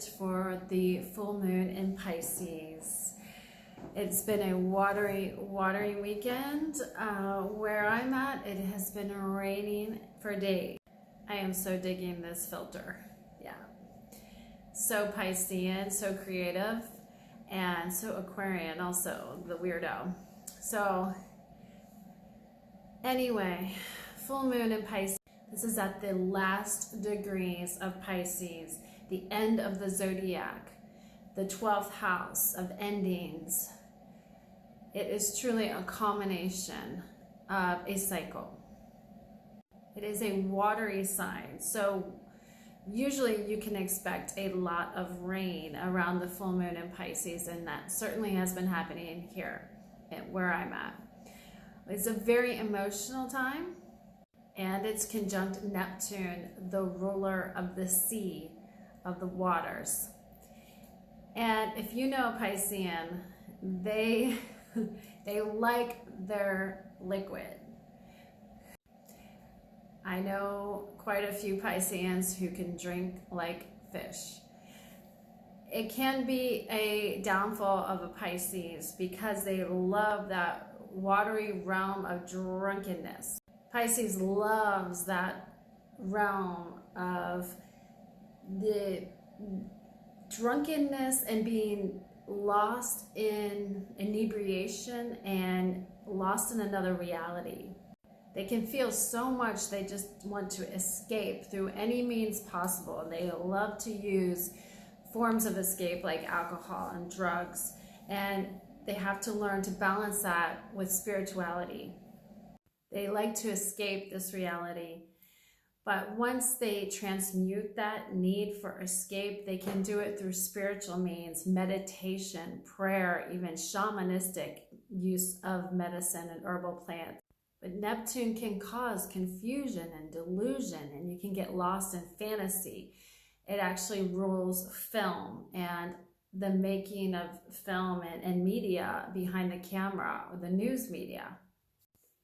message for the full moon in Pisces. It's been a watery weekend. Where I'm at, it has been raining for days. I am so digging this filter. Yeah. So Piscean, so creative, and so Aquarian also, the weirdo. So anyway, full moon in Pisces. This is at the last degrees of Pisces, the end of the zodiac, the 12th house of endings. It is truly a culmination of a cycle. It is a watery sign, so usually you can expect a lot of rain around the full moon in Pisces, and that certainly has been happening here where I'm at. It's a very emotional time, and it's conjunct Neptune, the ruler of the sea, of the waters. And if you know Piscean, they like their liquid. I know quite a few Pisceans who can drink like fish. It can be a downfall of a Pisces because they love that watery realm of drunkenness. Pisces loves that realm of the drunkenness and being lost in inebriation and lost in another reality. They can feel so much they just want to escape through any means possible. And they love to use forms of escape like alcohol and drugs. And they have to learn to balance that with spirituality. They like to escape this reality. But once they transmute that need for escape, they can do it through spiritual means, meditation, prayer, even shamanistic use of medicine and herbal plants. But Neptune can cause confusion and delusion, and you can get lost in fantasy. It actually rules film and the making of film and media behind the camera, or the news media.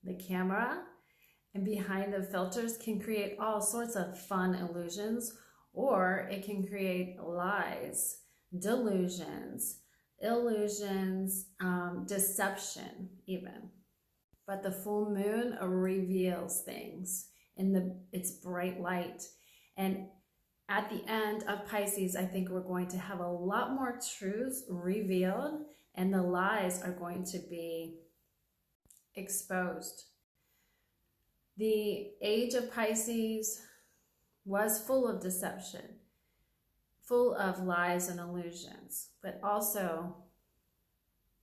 The camera and behind the filters can create all sorts of fun illusions, or it can create lies, delusions, illusions, deception even. But the full moon reveals things in its bright light. And at the end of Pisces, I think we're going to have a lot more truths revealed, and the lies are going to be exposed. The age of Pisces was full of deception, full of lies and illusions, but also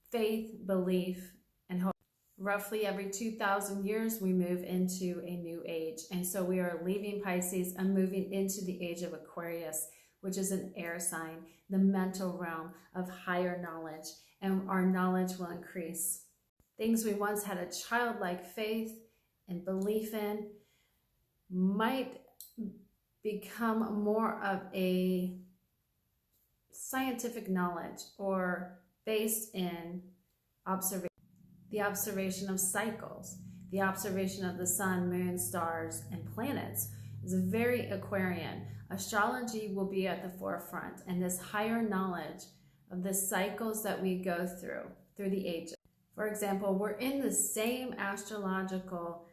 faith, belief, and hope. Roughly every 2,000 years, we move into a new age. And so we are leaving Pisces and moving into the age of Aquarius, which is an air sign, the mental realm of higher knowledge, and our knowledge will increase. Things we once had a childlike faith and belief in might become more of a scientific knowledge, or based in observation. The observation of cycles, the observation of the sun, moon, stars, and planets is very Aquarian. Astrology will be at the forefront, and this higher knowledge of the cycles that we go through the ages. For example, we're in the same astrological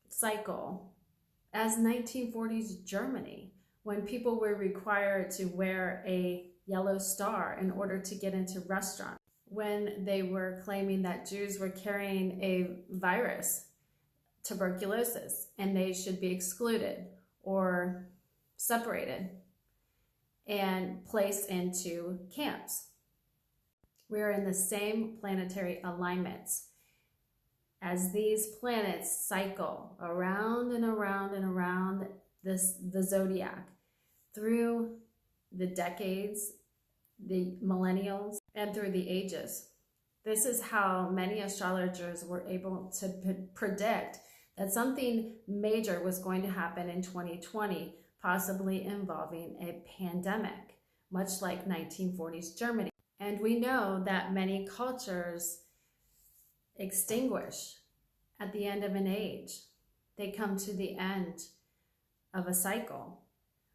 cycle as 1940s Germany, when people were required to wear a yellow star in order to get into restaurants, when they were claiming that Jews were carrying a virus, tuberculosis, and they should be excluded or separated and placed into camps. We're in the same planetary alignments as these planets cycle around and around and around the zodiac through the decades, the millennials, and through the ages. This is how many astrologers were able to predict that something major was going to happen in 2020, possibly involving a pandemic, much like 1940s Germany. And we know that many cultures extinguish at the end of an age. They come to the end of a cycle.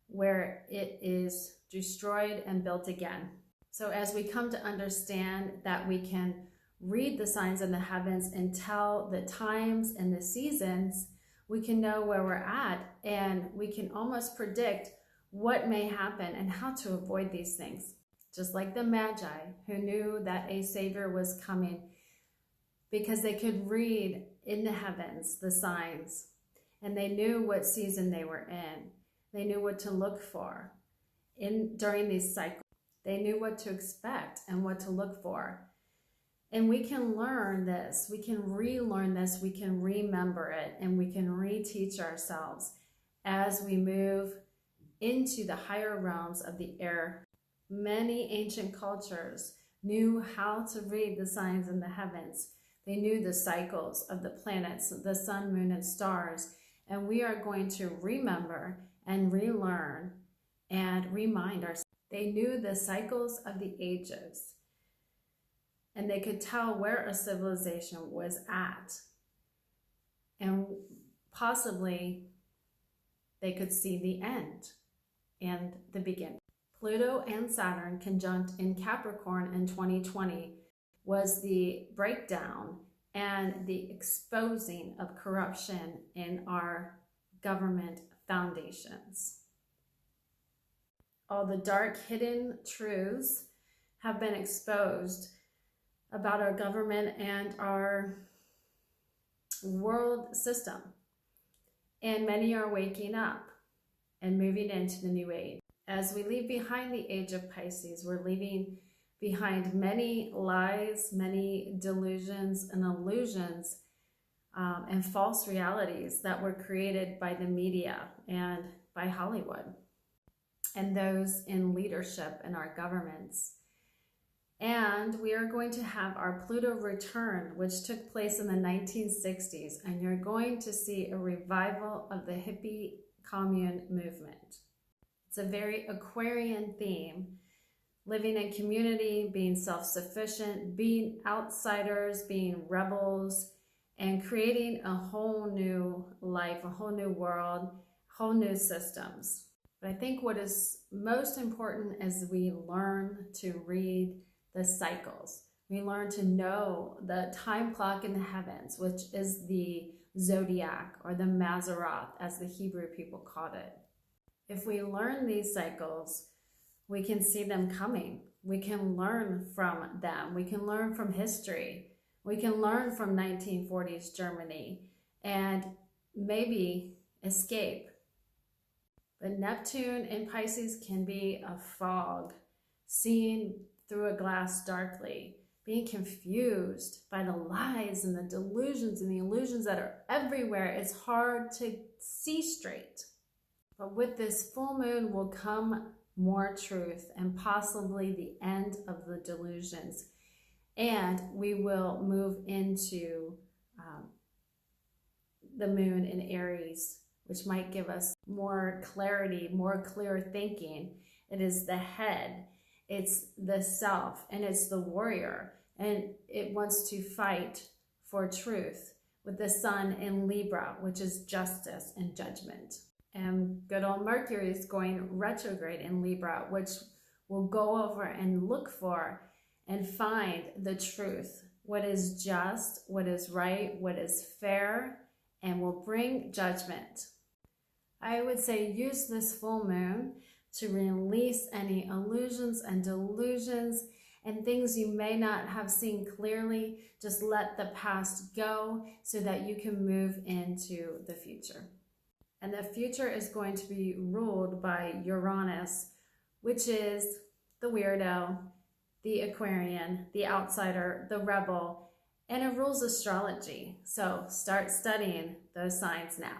where it is destroyed and built again. So as we come to understand that we can read the signs in the heavens and tell the times and the seasons, we can know where we're at, and we can almost predict what may happen and how to avoid these things. Just like the Magi, who knew that a Savior was coming because they could read in the heavens the signs, and they knew what season they were in. They knew what to look for during these cycles. They knew what to expect and what to look for. And we can learn this, we can relearn this, we can remember it, and we can reteach ourselves as we move into the higher realms of the air. Many ancient cultures knew how to read the signs in the heavens. They knew the cycles of the planets, the sun, moon, and stars. And we are going to remember and relearn and remind ourselves. They knew the cycles of the ages, and they could tell where a civilization was at, and possibly they could see the end and the beginning. Pluto and Saturn conjunct in Capricorn in 2020 was the breakdown and the exposing of corruption in our government foundations. All the dark hidden truths have been exposed about our government and our world system. And many are waking up and moving into the new age. As we leave behind the age of Pisces, we're leaving behind many lies, many delusions and illusions, and false realities that were created by the media and by Hollywood and those in leadership in our governments. And we are going to have our Pluto return, which took place in the 1960s, and you're going to see a revival of the hippie commune movement. It's a very Aquarian theme, living in community, being self-sufficient, being outsiders, being rebels, and creating a whole new life, a whole new world, whole new systems. But I think what is most important is we learn to read the cycles. We learn to know the time clock in the heavens, which is the zodiac, or the Mazzaroth, as the Hebrew people called it. If we learn these cycles, we can see them coming. We can learn from them. We can learn from history. We can learn from 1940s Germany and maybe escape. But Neptune in Pisces can be a fog, seeing through a glass darkly, being confused by the lies and the delusions and the illusions that are everywhere. It's hard to see straight. But with this full moon will come more truth and possibly the end of the delusions. And we will move into the moon in Aries, which might give us more clarity, more clear thinking. It is the head, it's the self, and it's the warrior. And it wants to fight for truth, with the sun in Libra, which is justice and judgment. And good old Mercury is going retrograde in Libra, which will go over and look for and find the truth, what is just, what is right, what is fair, and will bring judgment. I would say use this full moon to release any illusions and delusions and things you may not have seen clearly. Just let the past go so that you can move into the future. And the future is going to be ruled by Uranus, which is the weirdo, the Aquarian, the outsider, the rebel, and it rules astrology. So start studying those signs now.